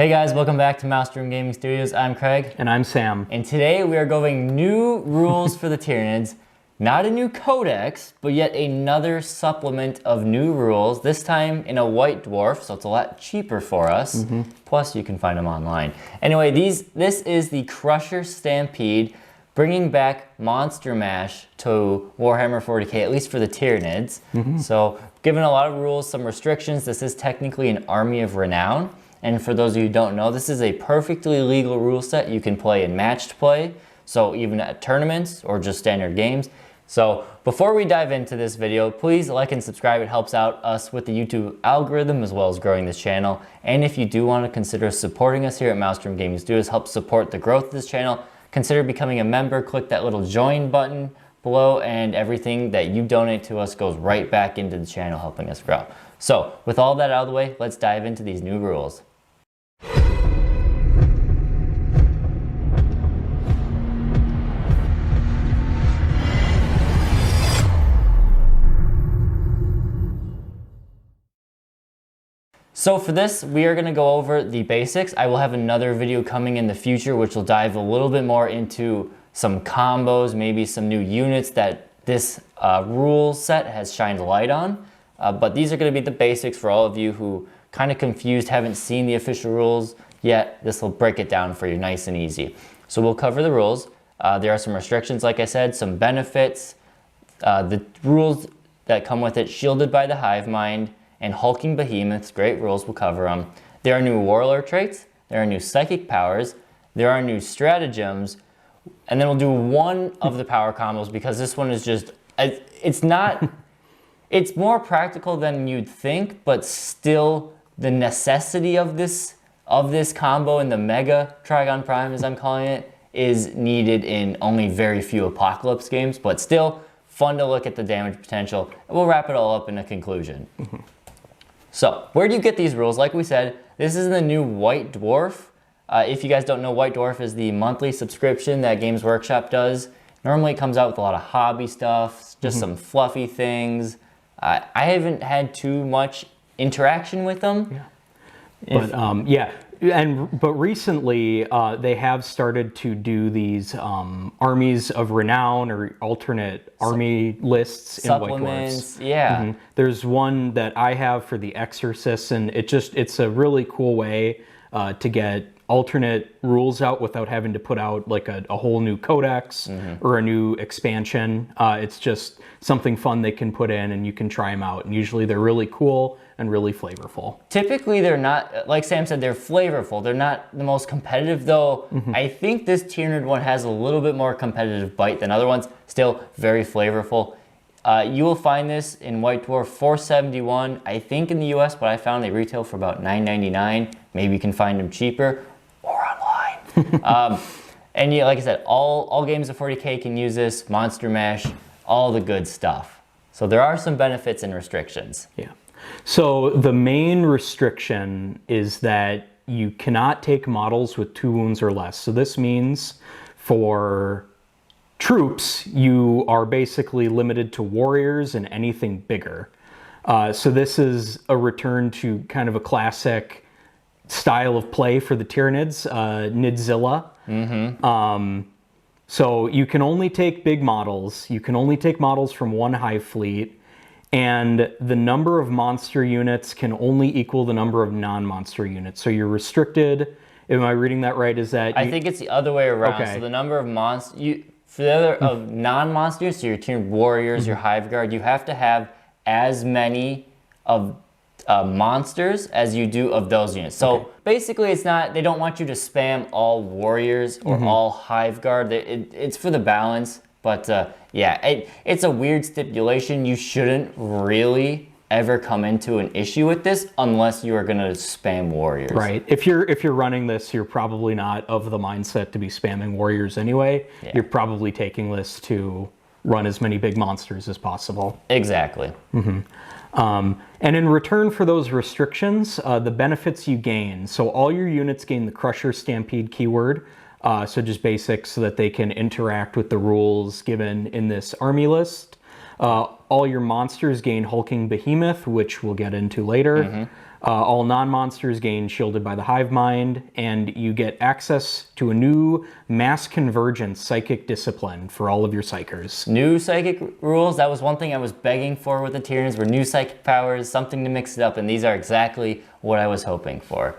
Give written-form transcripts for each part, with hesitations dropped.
Hey guys, welcome back to Maelstrom Gaming Studios. I'm Craig. And I'm Sam. And today we are going new rules for the Tyranids. Not a new codex, but yet another supplement of new rules, this time in a White Dwarf, so it's a lot cheaper for us. Plus you can find them online. Anyway, this is the Crusher Stampede, bringing back Monster Mash to Warhammer 40k, at least for the Tyranids. So given a lot of rules, some restrictions, this is technically an Army of Renown. And for those of you who don't know, this is a perfectly legal rule set you can play in matched play, so even at tournaments or just standard games. So before we dive into this video, please like and subscribe. It helps out us with the YouTube algorithm as well as growing this channel. And if you do want to consider supporting us here at Maelstrom Gaming Studios, help support the growth of this channel, consider becoming a member. Click that little join button below, and everything that you donate to us goes right back into the channel, helping us grow. So with all that out of the way, let's dive into these new rules. So for this, we are going to go over the basics. I will have another video coming in the future which will dive a little bit more into some combos, maybe some new units that this rule set has shined a light on. But these are going to be the basics for all of you who kind of confused, haven't seen the official rules yet. This will break it down for you nice and easy. So we'll cover the rules. There are some restrictions, like I said, some benefits, the rules that come with it, shielded by the hive mind, and hulking behemoths. Great rules, we'll cover them. There are new warlord traits, there are new psychic powers, there are new stratagems, and then we'll do one of the power combos because this one is just, it's not, it's more practical than you'd think, but still the necessity of this combo in the Mega Trygon Prime, as I'm calling it, is needed in only very few Apocalypse games, but still fun to look at the damage potential. And we'll wrap it all up in a conclusion. So, where do you get these rules? Like we said, this is the new White Dwarf. If you guys don't know, White Dwarf is the monthly subscription that Games Workshop does. Normally it comes out with a lot of hobby stuff, just some fluffy things. I haven't had too much interaction with them. But recently they have started to do these armies of renown or alternate army lists in White Dwarfs. Yeah. There's one that I have for the Exorcists, and it's a really cool way to get alternate rules out without having to put out like a whole new codex or a new expansion. It's just something fun they can put in and you can try them out, and usually they're really cool and really flavorful. Typically they're not, like Sam said, they're flavorful. They're not the most competitive though. I think this Tyranid one has a little bit more competitive bite than other ones. Still very flavorful. You will find this in White Dwarf $471. I think in the US, but I found they retail for about $9.99. Maybe you can find them cheaper or online. And yeah, like I said, all games of 40k can use this, Monster Mash, all the good stuff. So there are some benefits and restrictions. Yeah. So the main restriction is that you cannot take models with 2 wounds or less. So this means for troops, you are basically limited to warriors and anything bigger. So this is a return to kind of a classic style of play for the Tyranids, Nidzilla. So you can only take big models. You can only take models from one hive fleet. And the number of monster units can only equal the number of non-monster units. So you're restricted. Am I reading that right? Is that I think it's the other way around. Okay. So the number of for the other of non-monster units, so your Tyranid warriors, your hive guard, you have to have as many of monsters as you do of those units. So basically, it's not. They don't want you to spam all warriors or all hive guard. It's for the balance. But yeah, it's a weird stipulation. You shouldn't really ever come into an issue with this unless you are going to spam warriors. Right. If you're running this, you're probably not of the mindset to be spamming warriors anyway. Yeah. You're probably taking this to run as many big monsters as possible. Exactly. And in return for those restrictions, the benefits you gain. So all your units gain the Crusher Stampede keyword. So just basics so that they can interact with the rules given in this army list. All your monsters gain Hulking Behemoth, which we'll get into later. All non-monsters gain Shielded by the Hive Mind, and you get access to a new Mass Convergence Psychic Discipline for all of your Psychers. New Psychic rules, that was one thing I was begging for with the Tyranids, were new Psychic powers, something to mix it up, and these are exactly what I was hoping for.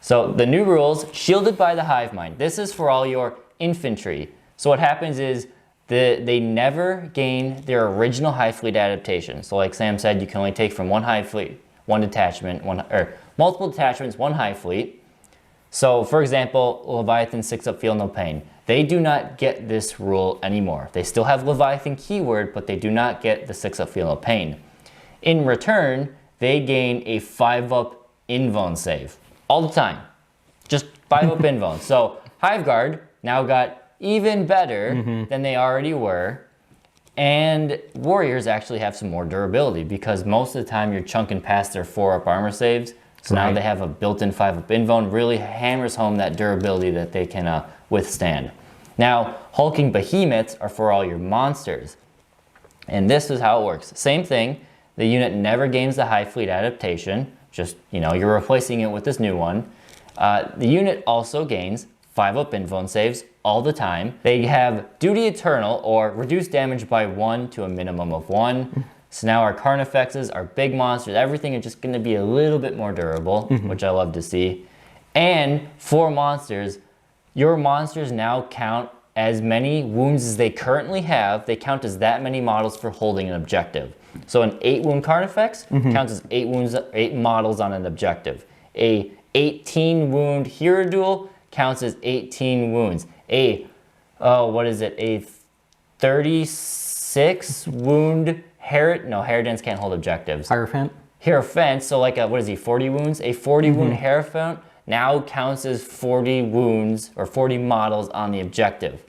So the new rules, Shielded by the Hive Mind. This is for all your infantry. So what happens is they never gain their original Hive Fleet adaptation. So like Sam said, you can only take from one Hive Fleet, one detachment, or multiple detachments, one Hive Fleet. So for example, Leviathan 6-up Feel No Pain. They do not get this rule anymore. They still have Leviathan keyword, but they do not get the 6-up Feel No Pain. In return, they gain a 5-up Invuln save all the time. Just 5-up Invuln. So Hive Guard now got even better than they already were. And Warriors actually have some more durability because most of the time you're chunking past their 4-up armor saves. So now they have a built-in 5-up Invuln, really hammers home that durability that they can withstand. Now, Hulking Behemoths are for all your monsters. And this is how it works. Same thing, the unit never gains the Hive Fleet adaptation. Just, you're replacing it with this new one. The unit also gains 5-up Invuln saves all the time. They have Duty Eternal, or reduce damage by 1 to a minimum of 1. So now our Carnifexes, our big monsters, everything is just gonna be a little bit more durable, which I love to see. And for monsters, your monsters now count as many wounds as they currently have. They count as that many models for holding an objective. So an 8-wound Carnifex counts as 8 models on an objective. A 18-wound Hero Duel counts as 18 wounds. A 36 wound Harridans can't hold objectives. Hierophant? Hierophant, so like 40 wounds? A 40 wound Hierophant now counts as 40 wounds or 40 models on the objective,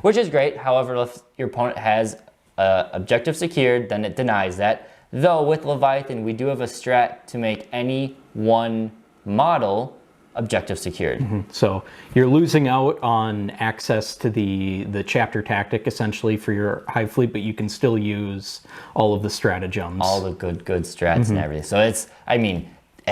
which is great. However, if your opponent has objective secured, then it denies that. Though with Leviathan, we do have a strat to make any one model objective secured. So you're losing out on access to the chapter tactic essentially for your Hive Fleet, but you can still use all of the stratagems. All the good strats and everything. So it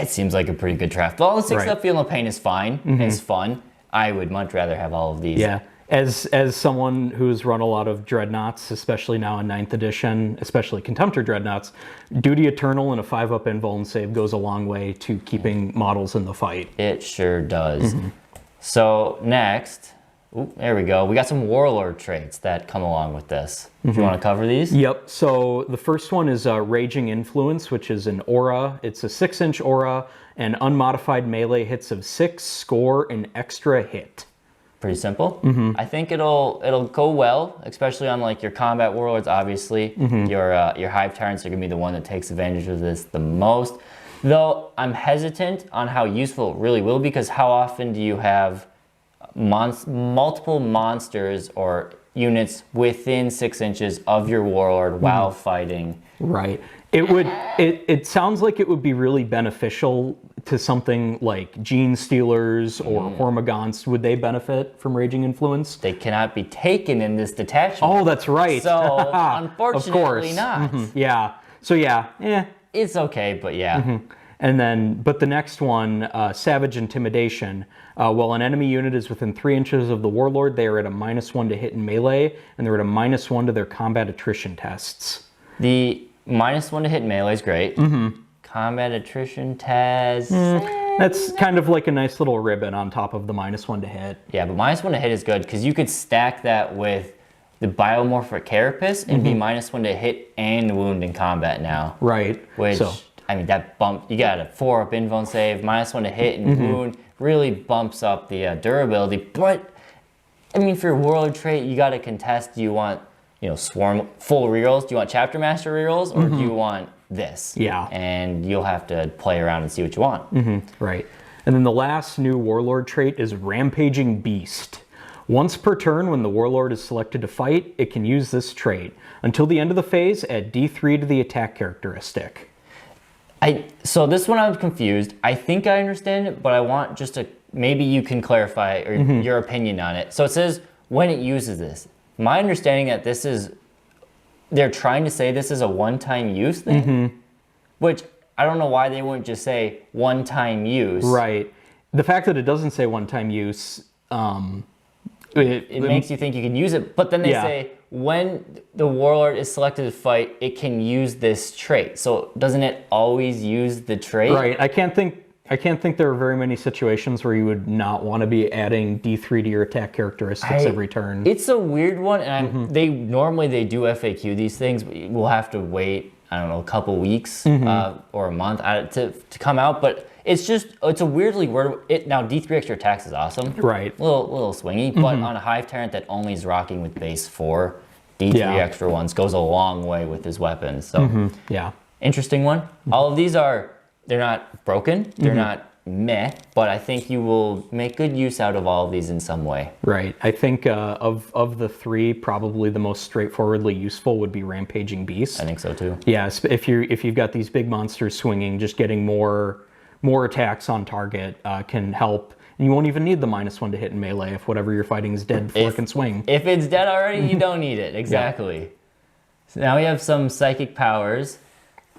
seems like a pretty good draft. But all the 6-up Feel No Pain is fine. It's fun. I would much rather have all of these. Yeah. As someone who's run a lot of Dreadnoughts, especially now in 9th edition, especially Contemptor Dreadnoughts, Duty Eternal and a 5-up Invuln save goes a long way to keeping models in the fight. It sure does. So next, there we go. We got some Warlord traits that come along with this. Do you want to cover these? Yep. So the first one is Raging Influence, which is an aura. It's a 6-inch aura and unmodified melee hits of 6 score an extra hit. Pretty simple. I think it'll go well, especially on like your combat warlords. Obviously, your Hive Tyrants are gonna be the one that takes advantage of this the most. Though I'm hesitant on how useful it really will, because how often do you have multiple monsters or units within 6 inches of your warlord while fighting? Right. It sounds like it would be really beneficial to something like Gene Stealers or Hormagaunts. Would they benefit from Raging Influence? They cannot be taken in this detachment. Oh, that's right. So unfortunately not. Yeah. So yeah, It's okay, but yeah. And then, but the next one, Savage Intimidation. While an enemy unit is within 3 inches of the Warlord, they are at a -1 to hit in melee, and they're at a -1 to their combat attrition tests. The -1 to hit melee is great. Combat attrition test. That's kind of like a nice little ribbon on top of the -1 to hit. Yeah, but -1 to hit is good because you could stack that with the Biomorphic Carapace and be -1 to hit and wound in combat now. Right. Which, that bump, you got a 4-up Invuln save, -1 to hit and wound, really bumps up the durability. But, for your Warlord trait, you got to contest. Do you want, Swarm full rerolls? Do you want Chapter Master rerolls? Or do you want this? Yeah. And you'll have to play around and see what you want. Right. And then the last new Warlord trait is Rampaging Beast. Once per turn, when the Warlord is selected to fight, it can use this trait. Until the end of the phase, add D3 to the attack characteristic. So this one I'm confused. I think I understand it, but I want maybe you can clarify or your opinion on it. So it says when it uses this. My understanding that this is they're trying to say this is a one-time use thing, which I don't know why they wouldn't just say one-time use. Right. The fact that it doesn't say one-time use, it makes you think you can use it, but then they say when the Warlord is selected to fight, it can use this trait. So doesn't it always use the trait? Right. I can't think there are very many situations where you would not want to be adding D3 to your attack characteristics every turn. It's a weird one, and they do FAQ these things, but we'll have to wait, I don't know, a couple weeks or a month to come out, but it's a weirdly worded. Now D3 extra attacks is awesome. Right. A little swingy, but on a Hive Tyrant that only is rocking with base 4, D3 extra ones goes a long way with his weapons. So yeah. Interesting one. All of these they're not broken, they're not meh, but I think you will make good use out of all of these in some way. Right. I think of the 3, probably the most straightforwardly useful would be Rampaging Beast. I think so too. Yes, if you've got these big monsters swinging, just getting more attacks on target can help. And you won't even need the -1 to hit in melee if whatever you're fighting is dead before it can swing. If it's dead already, you don't need it. Exactly. Yeah. So now we have some psychic powers.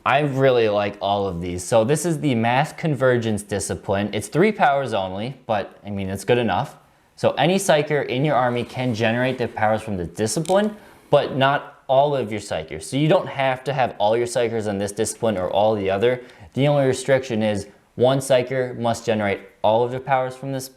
I really like all of these. So this is the Mass Convergence Discipline. It's 3 powers only, but I mean, it's good enough. So any Psyker in your army can generate their powers from the discipline, but not all of your Psykers. So you don't have to have all your Psykers on this discipline or all the other. The only restriction is one Psyker must generate all of their powers from this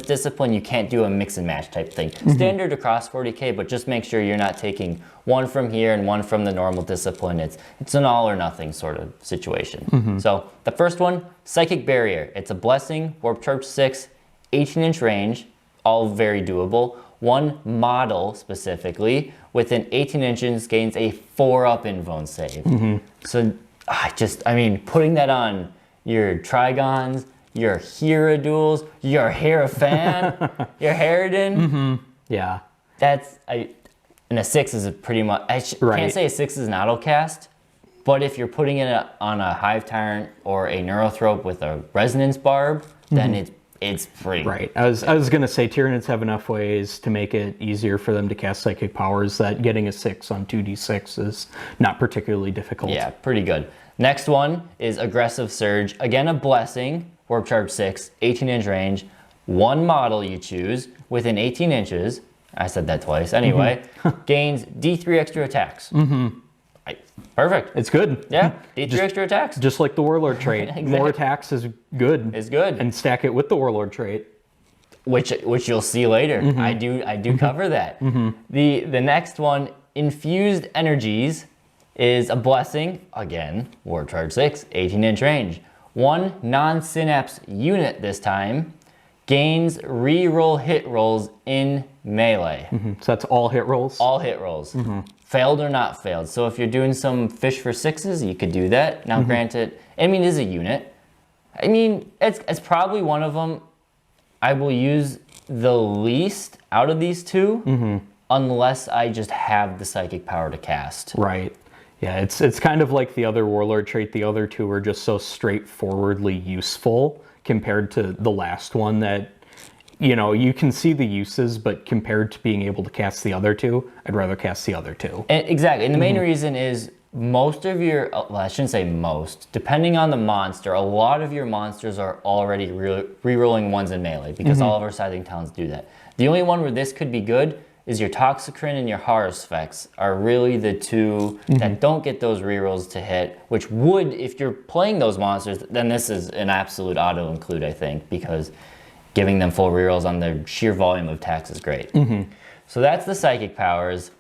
discipline. You can't do a mix and match type thing. Standard across 40k, but just make sure you're not taking one from here and one from the normal discipline. It's an all or nothing sort of situation. So the first one, Psychic Barrier. It's a blessing, Warp Charge 6, 18-inch range, all very doable. One model specifically within 18 inches gains a 4-up invuln save. So I mean, putting that on your Trygons, your Hierodules, your Hierophant, your Harridan. Yeah. And a 6 is pretty much, can't say a 6 is an autocast, but if you're putting it on a Hive Tyrant or a Neurothrope with a Resonance Barb, then it's pretty. Right. I was going to say Tyranids have enough ways to make it easier for them to cast psychic powers that getting a 6 on 2d6 is not particularly difficult. Yeah, pretty good. Next one is Aggressive Surge. Again, a blessing, Warp Charge 6, 18-inch range. One model you choose within 18 inches. I said that twice. Anyway, gains D3 extra attacks. Perfect. It's good. Yeah, D3 extra attacks. Just like the Warlord trait. Exactly. More attacks is good. Is good. And stack it with the Warlord trait. Which you'll see later. I do cover that. The next one, Infused Energies, is a blessing. Again, Warp Charge 6, 18-inch range. One non-synapse unit this time gains reroll hit rolls in melee. So that's all hit rolls? All hit rolls. Failed or not failed. So if you're doing some fish for 6s, you could do that. Now granted, I mean, it is a unit. I mean, it's probably one of them I will use the least out of these two, unless I just have the psychic power to cast. Right. Yeah, it's kind of like the other Warlord trait. The other two are just so straightforwardly useful compared to the last one that, you know, you can see the uses, but compared to being able to cast the other two, I'd rather cast the other two. Exactly. And the main reason is most of your, well, I shouldn't say most, depending on the monster, a lot of your monsters are already rerolling ones in melee because all of our Scything Talons do that. The only one where this could be good is your Toxicrin and your Haruspex are really the two that don't get those rerolls to hit, which would, if you're playing those monsters, then this is an absolute auto-include, I think, because giving them full rerolls on their sheer volume of attacks is great. So that's the psychic powers.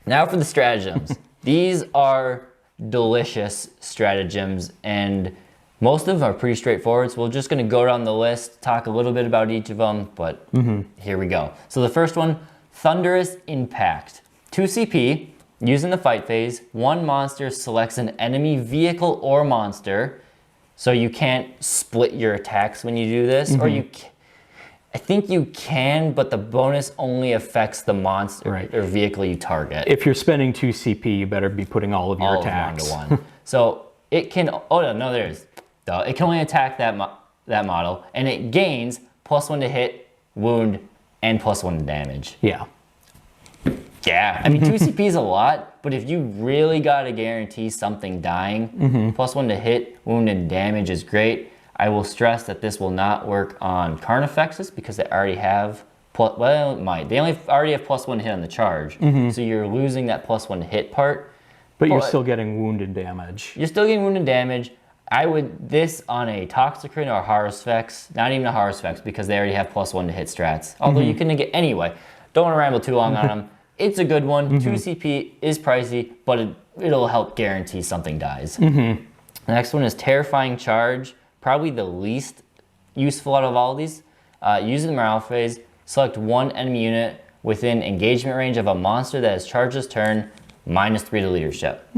Now for the stratagems. These are delicious stratagems, and most of them are pretty straightforward, so we're just going to go down the list, talk a little bit about each of them, but here we go. So the first one, Thunderous Impact. 2 CP, used in the fight phase, one monster selects an enemy vehicle or monster, so you can't split your attacks when you do this, or I think you can, but the bonus only affects the monster or vehicle you target. If you're spending 2 CP, you better be putting all of your attacks. All of them 1-to-1. So it can, no, there it is. It can only attack that model, and it gains +1 to hit, wound, and +1 to damage. Yeah. Yeah, I mean 2 CP is a lot, but if you really got to guarantee something dying, +1 to hit, wound, and damage is great. I will stress that this will not work on Carnifexes because they already have, well, it might. They already have +1 to hit on the charge, so you're losing that +1 to hit part. But you're still getting wound and damage. You're still getting wound and damage. I would, this on a Toxicrin or Harusfex, not even a Harusfex because they already have +1 to hit strats. Although you can get, anyway, don't want to ramble too long on them. It's a good one. 2 CP is pricey, but it'll help guarantee something dies. The next one is Terrifying Charge. Probably the least useful out of all of these. Use the morale phase. Select one enemy unit within engagement range of a monster that has charged this turn, -3 to leadership.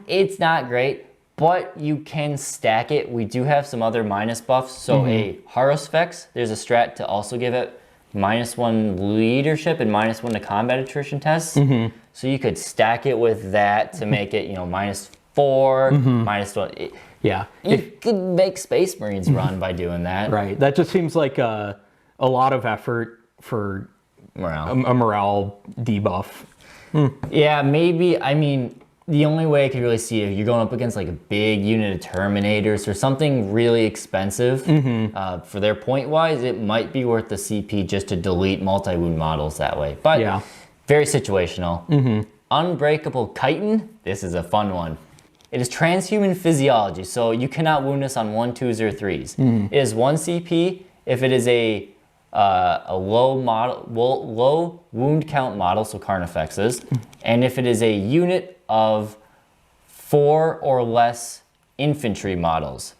It's not great, but you can stack it. We do have some other minus buffs. So a Harusfex, there's a strat to also give it -1 leadership and -1 to combat attrition tests. So you could stack it with that to make it, -4, -1. Yeah. You could make Space Marines run by doing that. Right. That just seems like a lot of effort for Morale. a morale debuff. Yeah, maybe. I mean, the only way I could really see it, you're going up against like a big unit of Terminators or something really expensive. For their point wise, it might be worth the CP just to delete multi-wound models that way. But Yeah. very situational. Unbreakable Chitin. This is a fun one. It is transhuman physiology, so you cannot wound this on 1, 2s, or 3s. It is 1 CP if it is a low wound count model, so Carnifexes, and if it is a unit of 4 or less infantry models.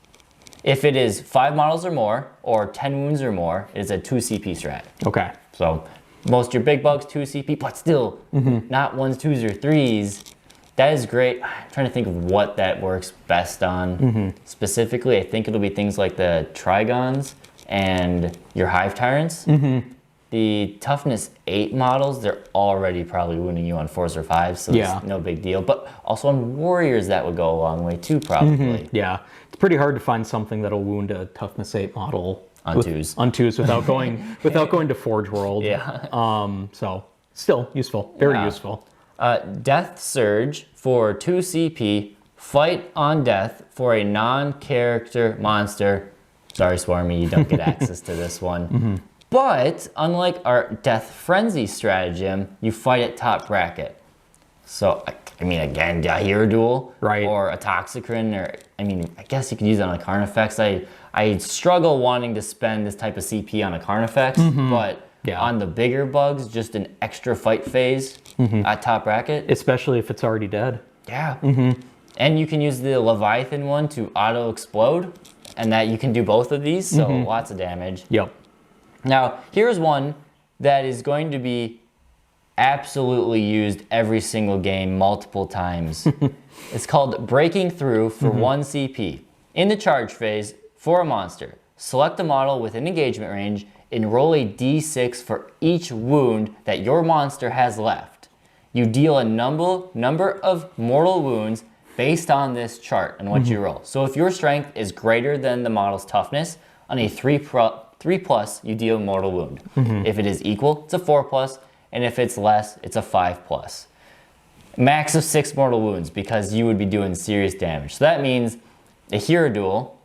If it is 5 models or more, or 10 wounds or more, it is a 2 CP strat. Okay. So most of your big bugs, 2 CP, but still not 1s, 2s, or 3s. That is great. I'm trying to think of what that works best on. Specifically, I think it'll be things like the Trygons and your Hive Tyrants. The toughness 8 models, they're already probably wounding you on 4s or 5s, so it's no big deal. But also on warriors, that would go a long way too, probably. Yeah. It's pretty hard to find something that'll wound a toughness 8 model On 2s. On 2s without going to Forge World. Yeah. So still useful. Very useful. Death Surge for 2 CP. Fight on death for a non-character monster. Sorry, Swarmy, you don't get access to this one. But unlike our Death Frenzy stratagem, you fight at top bracket. So, I mean, again, a Hero Duel, Right. Or a Toxicrin, or I mean, I guess you could use it on a Carnifex. I struggle wanting to spend this type of CP on a Carnifex, but on the bigger bugs, just an extra fight phase at top bracket. Especially if it's already dead. Yeah. And you can use the Leviathan one to auto explode, and that you can do both of these, so lots of damage. Yep. Now, here's one that is going to be absolutely used every single game multiple times. It's called Breaking Through for 1 CP. In the charge phase, for a monster, select a model within engagement range and roll a d6 for each wound that your monster has left. You deal a number of mortal wounds based on this chart and what you roll. So if your strength is greater than the model's toughness, on a 3+, you deal a mortal wound. If it is equal, it's a 4+, and if it's less, it's a 5+. Max of 6 mortal wounds because you would be doing serious damage. So that means a Hero Duel,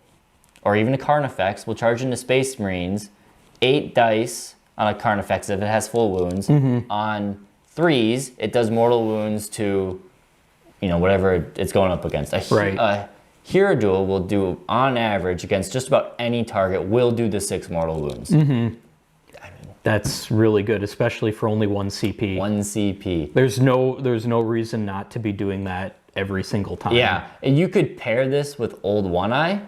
or even a Carnifex, will charge into Space Marines 8 dice on a Carnifex if it has full wounds. On 3s, it does mortal wounds to, whatever it's going up against. A Hero Duel will do, on average, against just about any target, will do the 6 mortal wounds. That's really good, especially for only 1 CP. 1 CP. There's no reason not to be doing that every single time. Yeah, and you could pair this with Old One Eye,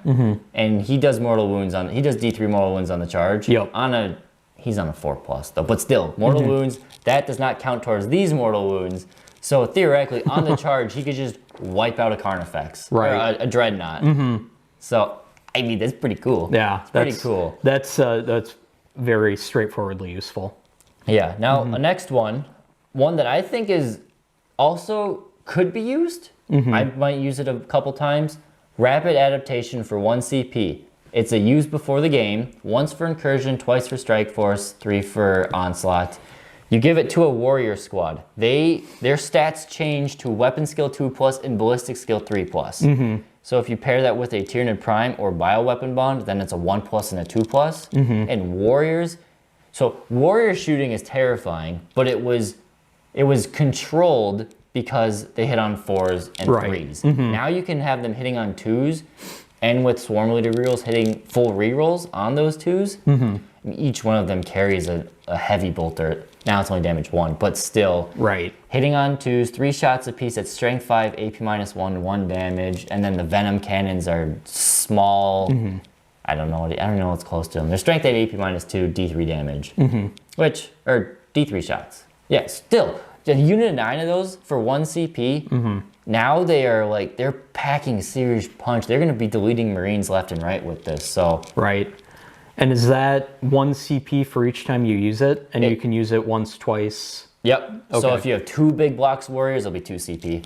and he does mortal wounds he does D3 mortal wounds on the charge. Yep. He's on a 4+ though, but still, mortal wounds, that does not count towards these mortal wounds. So theoretically, on the charge, he could just wipe out a Carnifex, or a Dreadnought. So, I mean, that's pretty cool. Yeah, it's pretty cool. That's very straightforwardly useful. Yeah. Now, the next one that I think is also could be used. I might use it a couple times. Rapid Adaptation for 1 CP. It's a use before the game, once for Incursion, twice for Strike Force, 3 for Onslaught. You give it to a warrior squad. Their stats change to weapon skill 2+ and ballistic skill 3+. So if you pair that with a Tyranid Prime or bioweapon bond, then it's a 1+ and a 2+. And warriors, so warrior shooting is terrifying, but it was controlled because they hit on 4s and 3s. Now you can have them hitting on 2s, and with Swarm Leader rerolls hitting full rerolls on those 2s. Each one of them carries a heavy bolter. Now it's only damage 1, but still. Hitting on 2s, 3 shots apiece at strength 5, AP -1, 1 damage, and then the venom cannons are small. I don't know what's close to them. They're strength 8, AP -2, D3 damage, which are D3 shots. Yeah, still. A unit of 9 of those for 1 CP. Now they're packing serious punch. They're going to be deleting Marines left and right with this. So And is that 1 CP for each time you use it? And you can use it once, twice? Yep. So if you have 2 big blocks of warriors, it'll be 2 CP.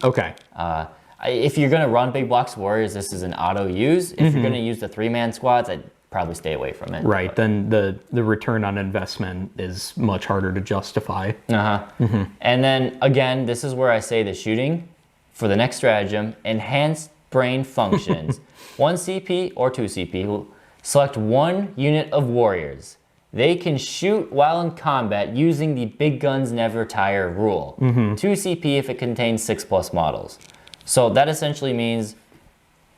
If you're going to run big blocks of warriors, this is an auto use. If you're going to use the 3-man squads, I'd probably stay away from it. Then the return on investment is much harder to justify. And then again, this is where I say the shooting for the next stratagem, enhanced brain functions. 1 CP or 2 CP. Select 1 unit of warriors. They can shoot while in combat using the big guns never tire rule. 2 CP if it contains 6+ models. So that essentially means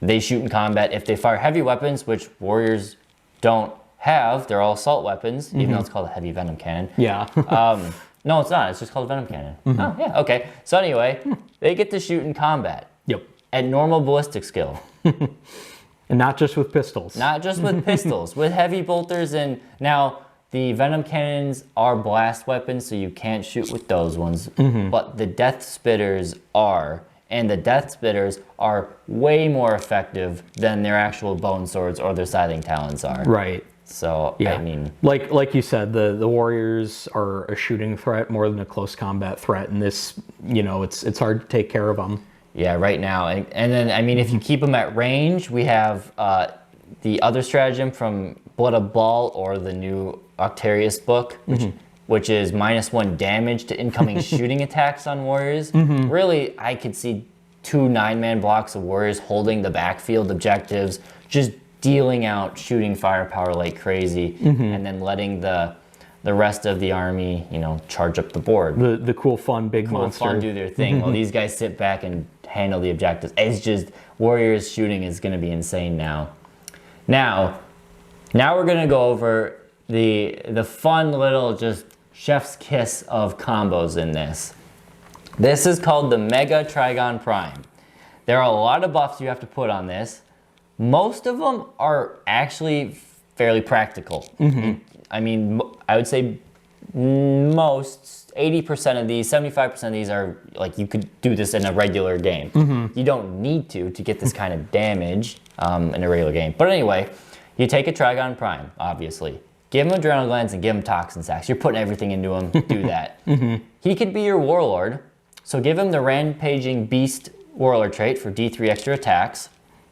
they shoot in combat. If they fire heavy weapons, which warriors don't have, they're all assault weapons, even though it's called a heavy venom cannon. No, it's not. It's just called a venom cannon. Oh, yeah, okay. So anyway, they get to shoot in combat. At normal ballistic skill. And not just with pistols. Not just with pistols, with heavy bolters. And now the venom cannons are blast weapons, so you can't shoot with those ones. But the death spitters are. And the death spitters are way more effective than their actual bone swords or their scything talons are. So, I mean... Like you said, the warriors are a shooting threat more than a close combat threat. And this, it's hard to take care of them. Yeah, right now. And then, I mean, if you keep them at range, we have the other stratagem from Blood of Ball or the new Octarius book, which is -1 damage to incoming shooting attacks on warriors. Really, I could see 2 9-man blocks of warriors holding the backfield objectives, just dealing out shooting firepower like crazy, and then letting the rest of the army, charge up the board. The cool, fun, big monster. Fun, do their thing while these guys sit back and handle the objectives. It's just, warriors shooting is going to be insane now. Now we're going to go over the fun little just chef's kiss of combos in this. This is called the Mega Trygon Prime. There are a lot of buffs you have to put on this. Most of them are actually fairly practical. I mean, I would say most, 80% of these, 75% of these are, like, you could do this in a regular game. You don't need to get this kind of damage in a regular game. But anyway, you take a Trygon Prime, obviously. Give him adrenal glands and give him toxin sacks. You're putting everything into him, do that. He could be your Warlord, so give him the Rampaging Beast Warlord trait for D3 extra attacks.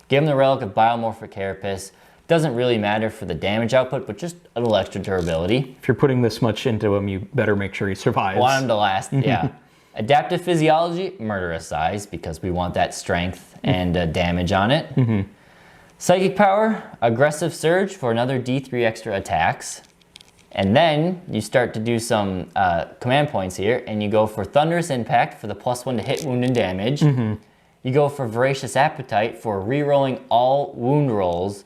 Give him the Relic of Biomorphic Carapace. Doesn't really matter for the damage output, but just a little extra durability. If you're putting this much into him, you better make sure he survives. Want him to last, yeah. Adaptive Physiology, murderous size, because we want that strength and damage on it. Psychic Power, Aggressive Surge for another D3 extra attacks. And then you start to do some command points here, and you go for Thunderous Impact for the +1 to hit, wound, and damage. You go for Voracious Appetite for re-rolling all wound rolls.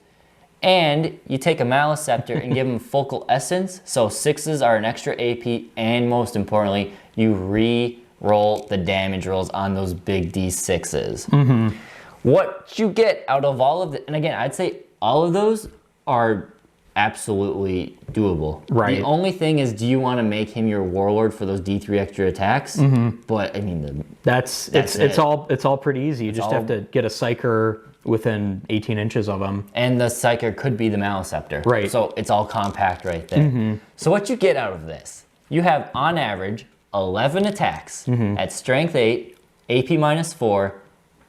And you take a Malice Scepter and give him Focal Essence, so 6s are an extra AP, and most importantly, you re-roll the damage rolls on those big D6s. What you get out of all of the, and again, I'd say all of those are absolutely doable. The only thing is, do you want to make him your Warlord for those D3 extra attacks? But I mean, it's all pretty easy. You just have to get a Psyker within 18 inches of him. And the Psyker could be the Malice Scepter. So it's all compact right there. So what you get out of this, you have on average 11 attacks at strength 8, AP -4,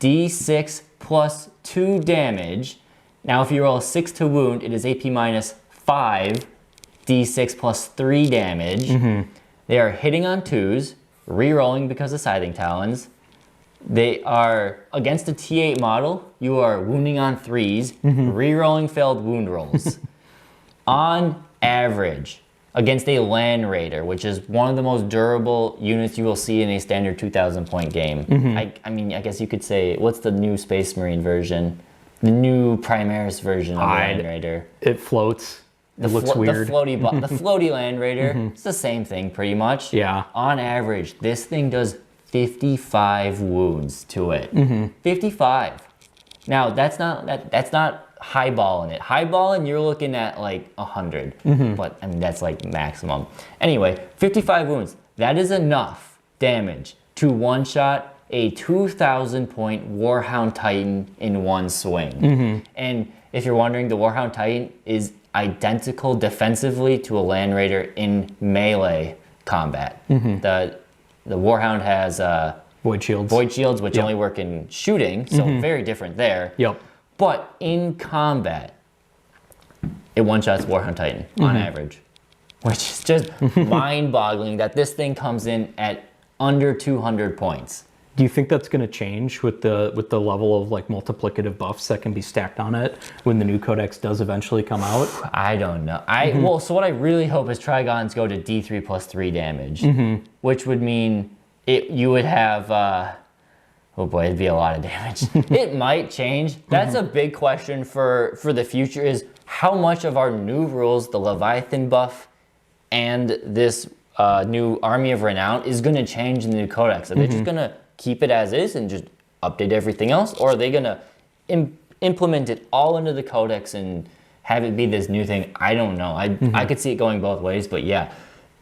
D6 +2 damage. Now if you roll a 6 to wound, it is AP -5, D6 +3 damage. Then They are hitting on 2s, re-rolling because of Scything Talons. They are, against a T8 model, you are wounding on 3s, re-rolling failed wound rolls. On average, against a Land Raider, which is one of the most durable units you will see in a standard 2,000 point game. I mean, I guess you could say, what's the new Space Marine version? The new Primaris version of the Land Raider. It floats. It looks weird. The floaty Land Raider. It's the same thing pretty much. Yeah. On average, this thing does 55 wounds to it. 55. Now that's not highballing it. Highballing, you're looking at like 100. But I mean that's like maximum. Anyway, 55 wounds. That is enough damage to one-shot a 2,000 point Warhound Titan in one swing. And if you're wondering, the Warhound Titan is identical defensively to a Land Raider in melee combat. The Warhound has Void Shields. Which only work in shooting, so very different there. But in combat, it one-shots Warhound Titan on average, which is just mind-boggling that this thing comes in at under 200 points. Do you think that's going to change with the level of like multiplicative buffs that can be stacked on it when the new codex does eventually come out? I don't know. Well, so what I really hope is Trygons go to D3 plus 3 damage, which would mean you would have. Oh boy, it'd be a lot of damage. It might change. That's a big question for the future. Is how much of our new rules, the Leviathan buff, and this new Army of Renown is going to change in the new codex? Are they just going to keep it as is and just update everything else, or are they gonna implement it all into the codex and have it be this new thing? I don't know. I could see it going both ways, but yeah,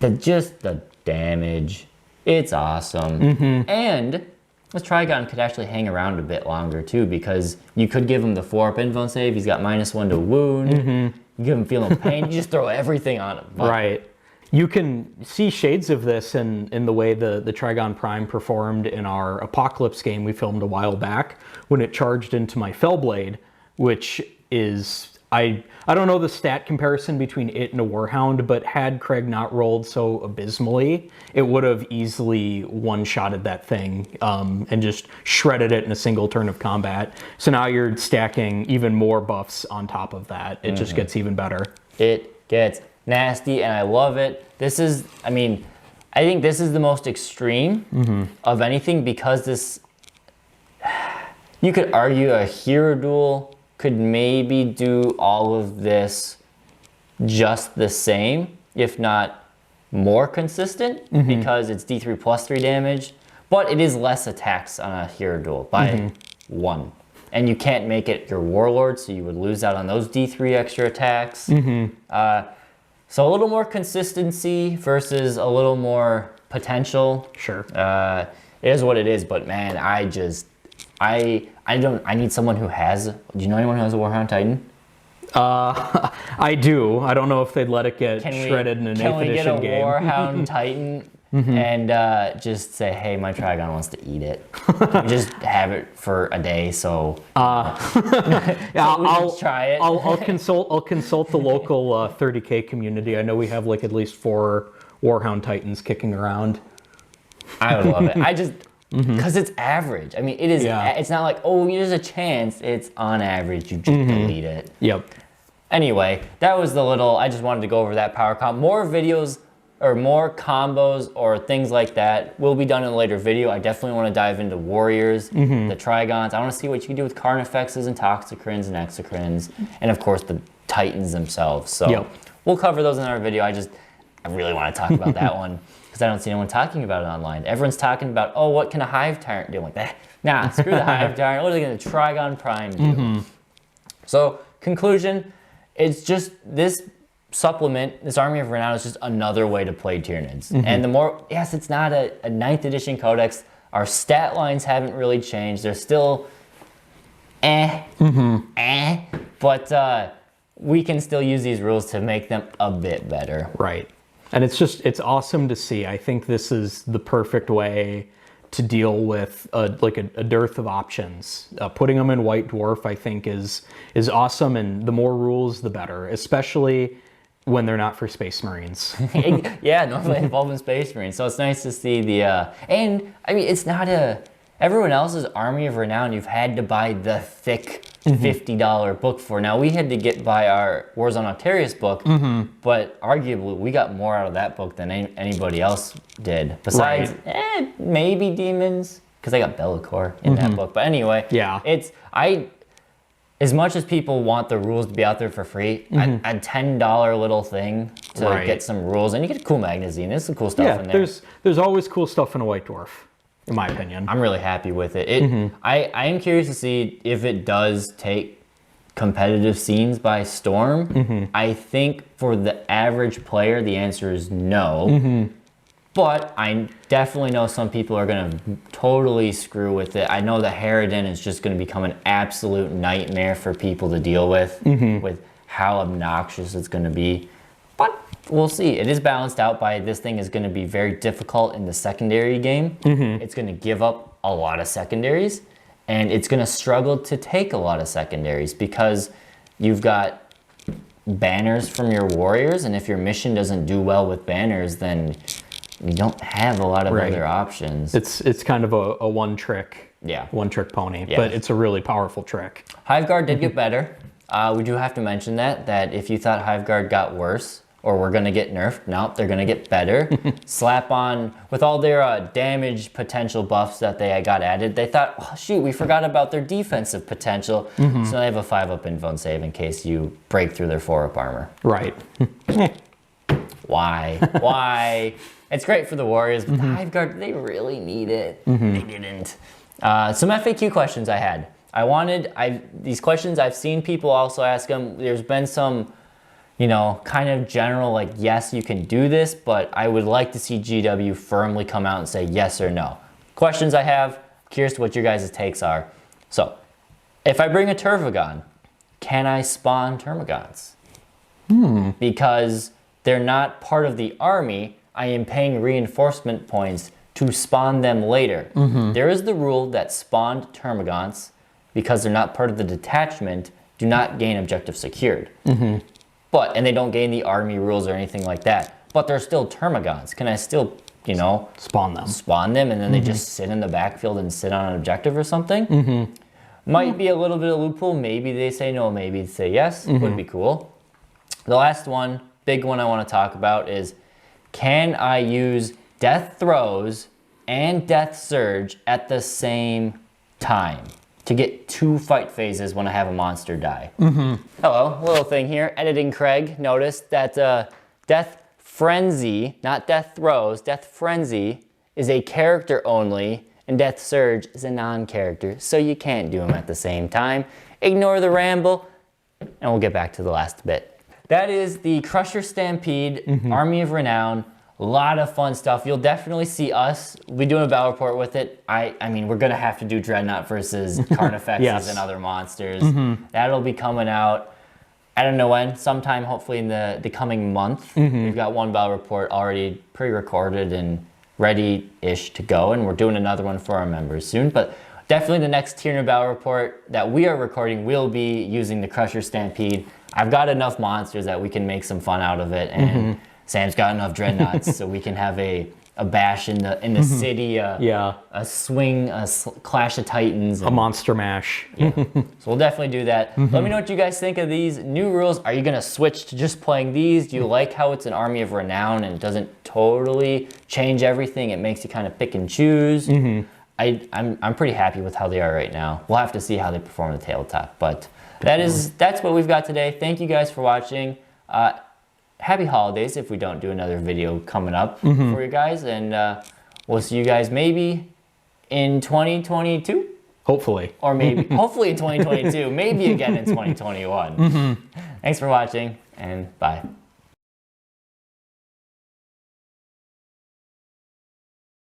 the damage, it's awesome. And this Trygon could actually hang around a bit longer too, because you could give him the 4-up invuln save. He's got -1 to wound. You give him feeling pain. You just throw everything on him. Right. You can see shades of this in the way the Trygon Prime performed in our Apocalypse game we filmed a while back when it charged into my Fellblade, which is, I don't know the stat comparison between it and a Warhound, but had Craig not rolled so abysmally, it would have easily one-shotted that thing and just shredded it in a single turn of combat. So now you're stacking even more buffs on top of that. It just gets even better. It gets nasty, and I love it. This is, I mean, I think this is the most extreme of anything, because this, you could argue a hero duel could maybe do all of this just the same, if not more consistent, because it's D3 plus 3 damage, but it is less attacks on a hero duel by 1. And you can't make it your Warlord, so you would lose out on those D3 extra attacks. So a little more consistency versus a little more potential. Sure. It is what it is, but man, I need someone who has, do you know anyone who has a Warhound Titan? I do. I don't know if they'd let it get shredded in an 8th edition game. Can we get a Warhound Titan and just say, hey, my Trygon wants to eat it. Just have it for a day, so I'll try it. I'll consult the local 30K community. I know we have like at least 4 Warhound Titans kicking around. I would love it. I just, because it's average. I mean, it is. It's not like, oh, there's a chance. It's on average. You just delete it. Anyway, that was the little. I just wanted to go over that power comp. More videos or more combos or things like that will be done in a later video. I definitely want to dive into warriors, the Trygons. I want to see what you can do with Carnifexes and Toxicrins and Exocrins, and of course the Titans themselves. So we'll cover those in our video. I really want to talk about that one, because I don't see anyone talking about it online. Everyone's talking about, oh, what can a Hive Tyrant do? I'm like, nah, screw the Hive Tyrant. What are they going to Trygon Prime do? So, conclusion, it's just this supplement, this Army of Renown is just another way to play Tyranids. And the more, yes, it's not a 9th edition codex. Our stat lines haven't really changed. They're still but we can still use these rules to make them a bit better. Right. And it's awesome to see. I think this is the perfect way to deal with a dearth of options. Putting them in White Dwarf, I think, is awesome, and the more rules, the better. Especially when they're not for Space Marines. Yeah, normally involved in Space Marines. So it's nice to see the, and I mean, it's not everyone else's Army of Renown, you've had to buy the thick $50 book for. Now, we had to buy our Wars on Octarius book, but arguably we got more out of that book than anybody else did. Besides, maybe Demons, because I got Bellicor in that book. But anyway, yeah, as much as people want the rules to be out there for free, a $10 little thing to get some rules, and you get a cool magazine. There's some cool stuff in there. There's always cool stuff in a White Dwarf, in my opinion. I'm really happy with it. I am curious to see if it does take competitive scenes by storm. I think for the average player, the answer is no. But I definitely know some people are going to totally screw with it. I know the Harridan is just going to become an absolute nightmare for people to deal with how obnoxious it's going to be. But we'll see. It is balanced out by this thing is going to be very difficult in the secondary game. It's going to give up a lot of secondaries, and it's going to struggle to take a lot of secondaries because you've got banners from your warriors, and if your mission doesn't do well with banners, then you don't have a lot of other options. It's kind of a one-trick pony, but it's a really powerful trick. Hive Guard did get better. We do have to mention that if you thought Hive Guard got worse or were going to get nerfed, no, they're going to get better. Slap on, with all their damage potential buffs that they got added, they thought, oh, shoot, we forgot about their defensive potential. So now they have a 5-up invuln save in case you break through their 4-up armor. Right. Why? Why? It's great for the Warriors, but the Hive Guard, they really need it. They didn't. Some FAQ questions I had. These questions, I've seen people also ask them. There's been some, kind of general, like, yes, you can do this, but I would like to see GW firmly come out and say yes or no. Questions I have, curious what your guys' takes are. So, if I bring a Tervagon, can I spawn Termagons? Because they're not part of the army, I am paying reinforcement points to spawn them later. There is the rule that spawned Termagants, because they're not part of the detachment, do not gain objective secured. And they don't gain the army rules or anything like that. But they're still Termagants. Can I still, spawn them, and then they just sit in the backfield and sit on an objective or something? Might be a little bit of loophole. Maybe they say no, maybe they say yes. Would be cool. The last one, big one I want to talk about is, can I use Death Throes and Death Surge at the same time to get 2 fight phases when I have a monster die? Hello, little thing here. Editing Craig noticed that Death Frenzy, not Death Throes, Death Frenzy is a character only, and Death Surge is a non-character, so you can't do them at the same time. Ignore the ramble, and we'll get back to the last bit. That is the Crusher Stampede, Army of Renown. A lot of fun stuff. You'll definitely see us. We'll be doing a battle report with it. I mean, we're going to have to do Dreadnought versus Carnifexes and other monsters. That'll be coming out, I don't know when, sometime hopefully in the coming month. We've got one battle report already pre-recorded and ready-ish to go, and we're doing another one for our members soon. But definitely the next Tyranid battle report that we are recording will be using the Crusher Stampede. I've got enough monsters that we can make some fun out of it, and Sam's got enough Dreadnoughts so we can have a bash in the city, a swing, clash of titans. A monster mash. So we'll definitely do that. Let me know what you guys think of these new rules. Are you going to switch to just playing these? Do you like how it's an Army of Renown and it doesn't totally change everything? It makes you kind of pick and choose. I'm pretty happy with how they are right now. We'll have to see how they perform the tabletop, but that's what we've got today. Thank you guys for watching. Happy holidays if we don't do another video coming up for you guys, and we'll see you guys maybe in 2022. Hopefully. Or maybe, hopefully in 2022, maybe again in 2021. Thanks for watching, and bye.